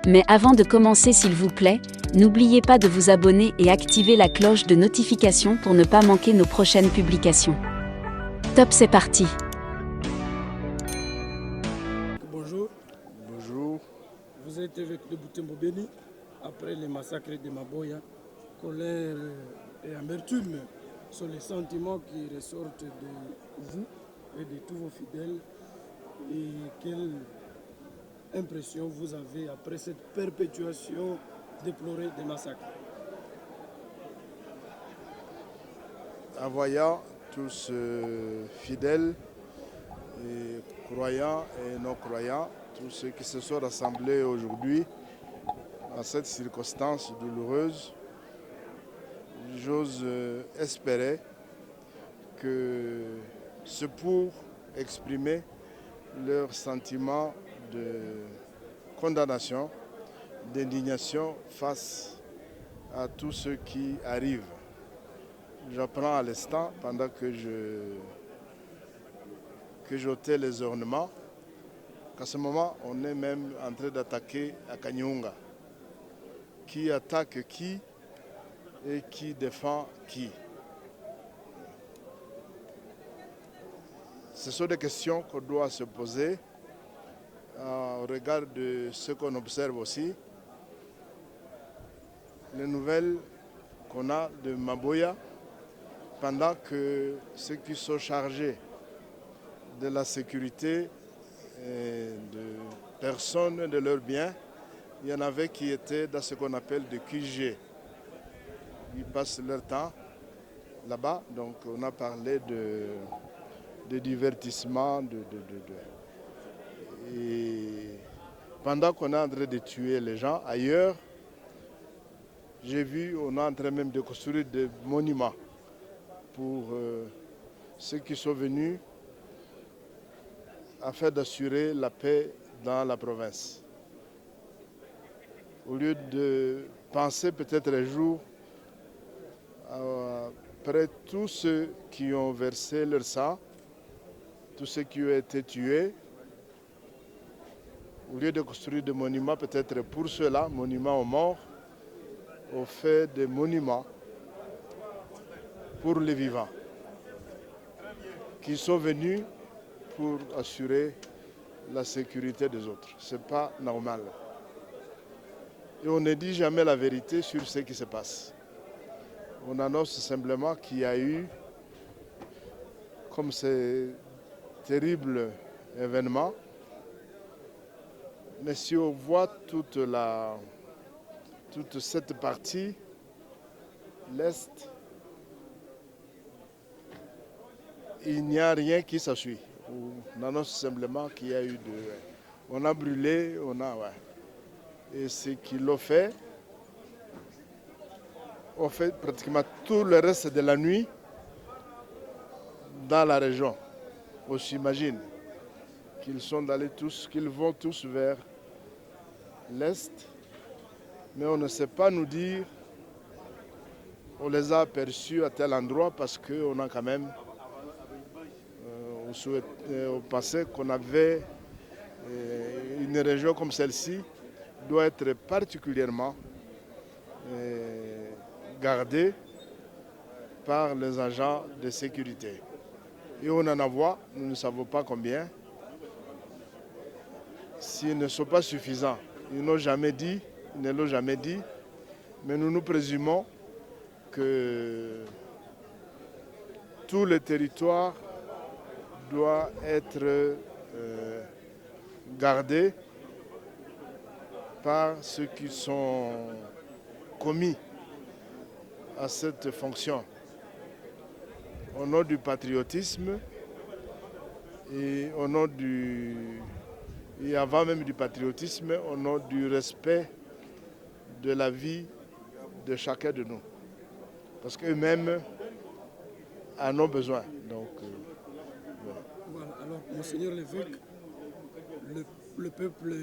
Mais avant de commencer, s'il vous plaît, n'oubliez pas de vous abonner et activer la cloche de notification pour ne pas manquer nos prochaines publications. Top, c'est parti! Bonjour. Bonjour. Vous êtes avec le Butembo Béni après les massacres de Maboya. Colère et amertume sont les sentiments qui ressortent de vous et de tous vos fidèles. Et quelle impression vous avez après cette perpétuation déplorée des massacres? En voyant tous fidèles, et croyants et non-croyants, tous ceux qui se sont rassemblés aujourd'hui en cette circonstance douloureuse, j'ose espérer que c'est pour exprimer leur sentiment de condamnation, d'indignation face à tout ce qui arrive. J'apprends à l'instant, pendant que j'ôtais les ornements, qu'à ce moment, on est même en train d'attaquer à Kanyunga. Qui attaque qui et qui défend qui? Ce sont des questions qu'on doit se poser au regard de ce qu'on observe aussi. Les nouvelles qu'on a de Maboya, pendant que ceux qui sont chargés de la sécurité et de personnes et de leurs biens, il y en avait qui étaient dans ce qu'on appelle des QG. Ils passent leur temps là-bas, donc on a parlé de divertissement. Et pendant qu'on est en train de tuer les gens ailleurs, j'ai vu, on est en train même de construire des monuments pour ceux qui sont venus afin d'assurer la paix dans la province. Au lieu de penser peut-être un jour après tous ceux qui ont versé leur sang, tous ceux qui ont été tués, au lieu de construire des monuments peut-être pour ceux-là, monuments aux morts, on fait des monuments pour les vivants qui sont venus pour assurer la sécurité des autres. Ce n'est pas normal. Et on ne dit jamais la vérité sur ce qui se passe. On annonce simplement qu'il y a eu, comme ces terribles événements, mais si on voit toute cette partie, l'Est, il n'y a rien qui s'ensuit. On annonce simplement qu'il y a eu on a brûlé, Et ce qu'ils l'ont fait, on fait pratiquement tout le reste de la nuit dans la région. On s'imagine qu'ils vont tous vers l'Est, mais on ne sait pas nous dire, on les a aperçus à tel endroit parce qu'on a quand même, on pensait qu'on avait une région comme celle-ci, doit être particulièrement gardée par les agents de sécurité. Et on en voit, nous ne savons pas combien, s'ils ne sont pas suffisants. Ils ne l'ont jamais dit, mais nous présumons que tout le territoire doit être gardé par ceux qui sont commis à cette fonction. Au nom du patriotisme et et avant même du patriotisme, au nom du respect de la vie de chacun de nous. Parce qu'eux-mêmes en ont besoin. Donc, voilà. Alors, Monseigneur l'évêque, le peuple,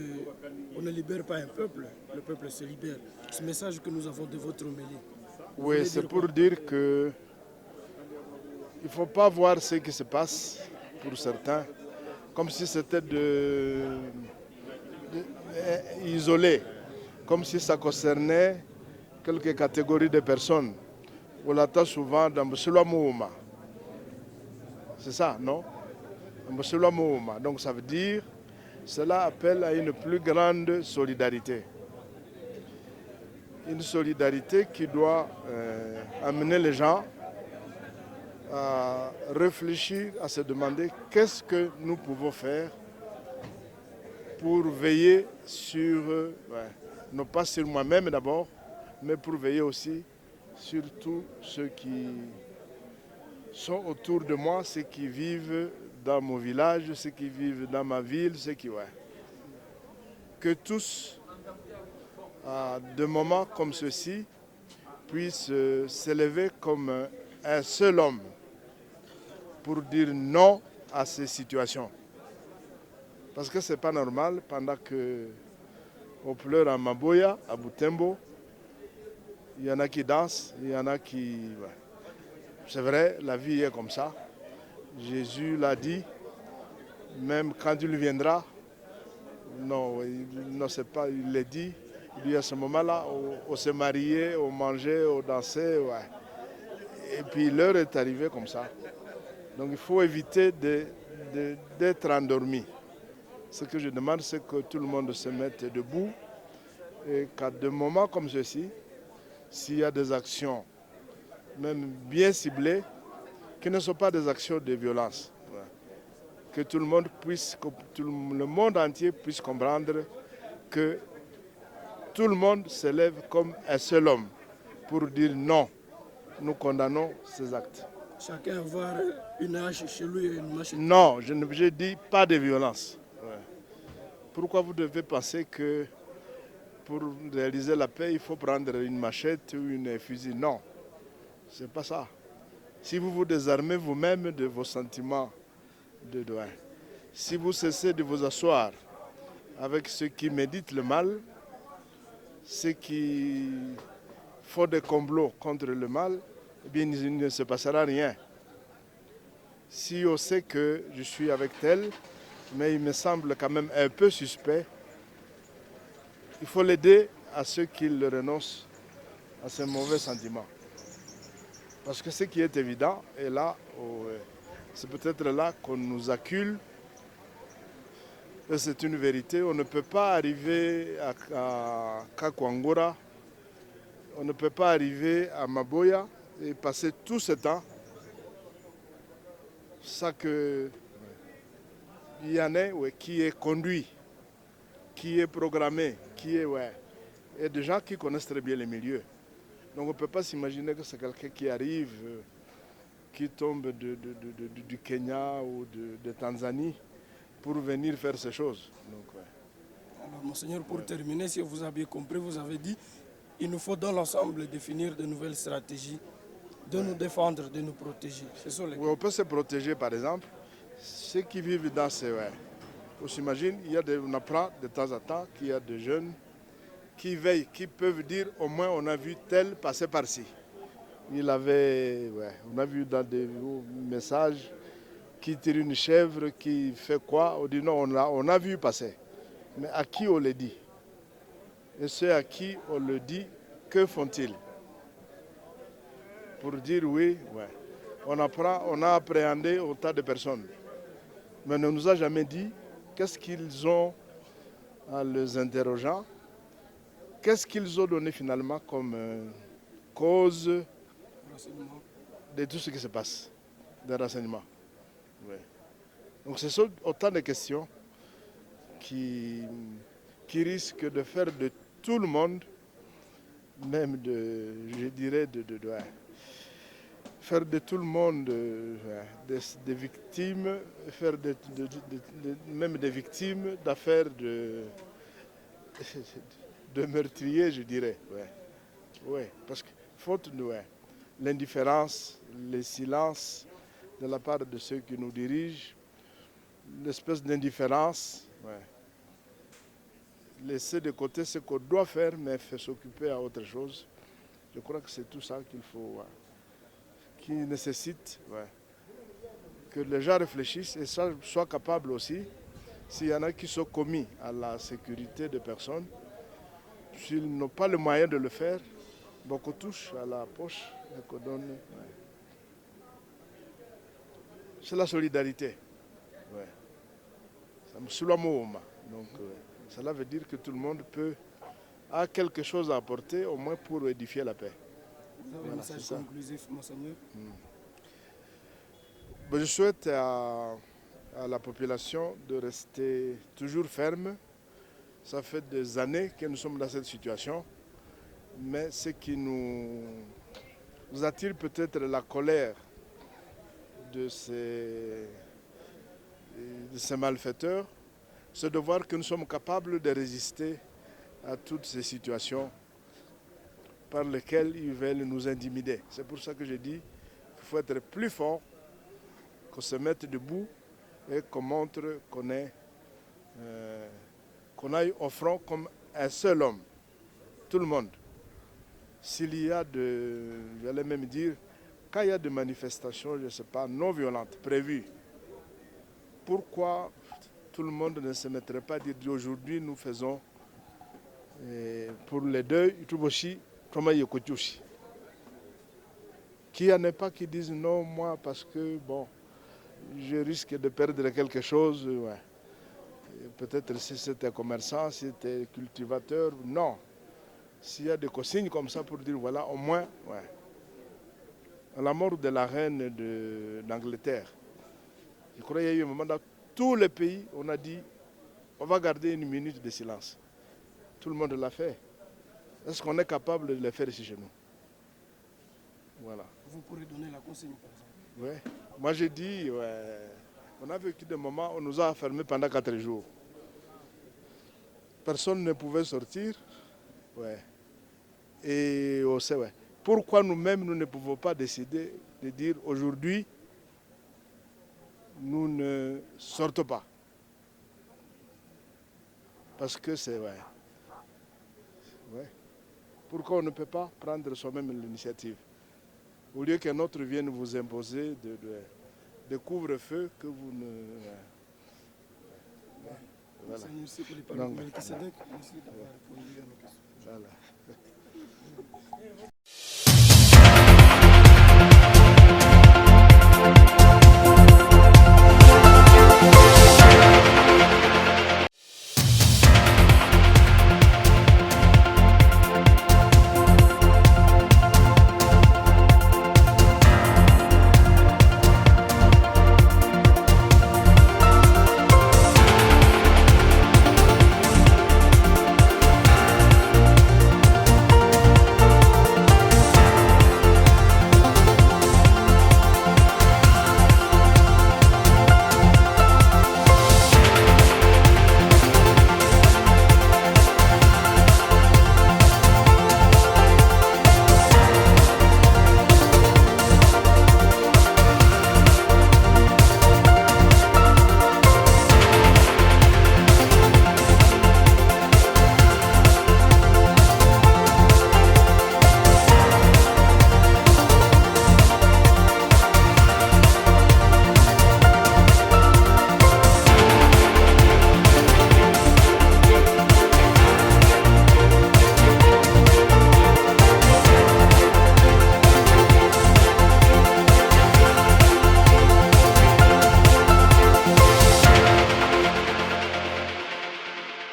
on ne libère pas un peuple, le peuple se libère. Ce message que nous avons de votre homélie. Oui, c'est pour dire que il ne faut pas voir ce qui se passe pour certains comme si c'était isolé. comme si ça concernait quelques catégories de personnes. On l'attend souvent dans Mbousselwa Mouma. C'est ça, non? Mbousselwa Mouma. Donc ça veut dire, cela appelle à une plus grande solidarité. Une solidarité qui doit amener les gens à réfléchir, à se demander qu'est-ce que nous pouvons faire pour veiller sur, non pas sur moi-même d'abord, mais pour veiller aussi sur tous ceux qui sont autour de moi, ceux qui vivent dans mon village, ceux qui vivent dans ma ville, ceux qui... Ouais. Que tous, à des moments comme ceux-ci, puissent s'élever comme un seul homme pour dire non à ces situations. Parce que ce n'est pas normal, pendant qu'on pleure à Maboya, à Butembo, il y en a qui dansent, il y en a qui... Ouais. C'est vrai, la vie est comme ça. Jésus l'a dit, même quand il viendra, non, c'est pas, il l'a dit, il dit à ce moment-là, on se mariait, on mangeait, on dansait, ouais. Et puis l'heure est arrivée comme ça. Donc il faut éviter d'être endormi. Ce que je demande, c'est que tout le monde se mette debout et qu'à des moments comme ceci, s'il y a des actions, même bien ciblées, qui ne sont pas des actions de violence, ouais. Que tout le monde puisse, que tout le monde entier puisse comprendre que tout le monde s'élève comme un seul homme pour dire non, nous condamnons ces actes. Chacun avoir une hache chez lui et une machette. Non, je dis pas de violence. Ouais. Pourquoi vous devez penser que pour réaliser la paix, il faut prendre une machette ou une fusil? Non, c'est pas ça. Si vous vous désarmez vous-même de vos sentiments de droit, si vous cessez de vous asseoir avec ceux qui méditent le mal, ceux qui font des complots contre le mal, eh bien, il ne se passera rien. Si on sait que je suis avec tel, mais il me semble quand même un peu suspect, il faut l'aider à ceux qui renoncent à ces mauvais sentiments. Parce que ce qui est évident, et là, c'est peut-être là qu'on nous accule, et c'est une vérité, on ne peut pas arriver à Kakwangora, on ne peut pas arriver à Maboya et passer tout ce temps sans qu'il y en ait qui est conduit, qui est programmé, qui est... Ouais, et des gens qui connaissent très bien les milieux. Donc on ne peut pas s'imaginer que c'est quelqu'un qui arrive, qui tombe du Kenya ou de Tanzanie pour venir faire ces choses. Donc, ouais. Alors, Monseigneur, pour terminer, si vous avez compris, vous avez dit il nous faut dans l'ensemble définir de nouvelles stratégies, de nous défendre, de nous protéger. Oui, on peut se protéger, par exemple. Ceux qui vivent dans ces... Ouais. On s'imagine, on apprend de temps en temps qu'il y a des jeunes qui veillent, qui peuvent dire au moins on a vu tel passer par-ci. On a vu dans des messages qui tire une chèvre, qui fait quoi. On dit non, on a vu passer. Mais à qui on le dit? Et ceux à qui on le dit, que font-ils? Pour dire oui, ouais. On a appréhendé autant de personnes. Mais on ne nous a jamais dit qu'est-ce qu'ils ont en les interrogeant. Qu'est-ce qu'ils ont donné finalement comme cause de tout ce qui se passe, des renseignements. Ouais. Donc ce sont autant de questions qui risquent de faire de tout le monde, même je dirais, faire de tout le monde des victimes, faire même des victimes d'affaires de meurtriers, je dirais. Ouais. Ouais. Parce que faute de l'indifférence, le silence de la part de ceux qui nous dirigent, l'espèce d'indifférence, ouais. Laisser de côté ce qu'on doit faire, mais s'occuper à autre chose. Je crois que c'est tout ça qu'il faut, qui nécessite que les gens réfléchissent et soient capables aussi, s'il y en a qui sont commis à la sécurité des personnes, S'ils n'ont pas le moyen de le faire, bon, qu'on touche à la poche et qu'on donne. Ouais. C'est la solidarité. Ouais. Ça me soulage mon. Donc, cela veut dire que tout le monde a quelque chose à apporter, au moins pour édifier la paix. Vous avez un message conclusif, Monseigneur? Ben, je souhaite à la population de rester toujours ferme. Ça fait des années que nous sommes dans cette situation. Mais ce qui nous attire peut-être la colère de ces malfaiteurs, c'est de voir que nous sommes capables de résister à toutes ces situations par lesquelles ils veulent nous intimider. C'est pour ça que je dis qu'il faut être plus fort, qu'on se mette debout et qu'on montre qu'on aille au front comme un seul homme, tout le monde. S'il y a j'allais même dire, quand il y a des manifestations, je ne sais pas, non violentes prévues, pourquoi tout le monde ne se mettrait pas à dire aujourd'hui nous faisons pour les deuils, qu'il n'y en ait pas qui disent non, moi parce que bon, je risque de perdre quelque chose. Ouais. Peut-être si c'était commerçant, si c'était cultivateur, non. S'il y a des consignes comme ça pour dire voilà, au moins, ouais. À la mort de la reine d'Angleterre, je crois qu'il y a eu un moment dans tous les pays, on a dit on va garder une minute de silence. Tout le monde l'a fait. Est-ce qu'on est capable de le faire ici chez nous? Voilà. Vous pourrez donner la consigne, par exemple. Oui. Moi, j'ai dit, ouais, on a vécu des moments où on nous a enfermés pendant 4 jours. Personne ne pouvait sortir. Ouais. Et on sait, ouais. Pourquoi nous-mêmes, nous ne pouvons pas décider de dire aujourd'hui, nous ne sortons pas? Parce que c'est, ouais. Ouais. Pourquoi on ne peut pas prendre soi-même l'initiative? Au lieu qu'un autre vienne vous imposer de couvre-feu que vous ne... Voilà. Merci pour les paroles. Merci d'avoir répondu à nos questions. Voilà.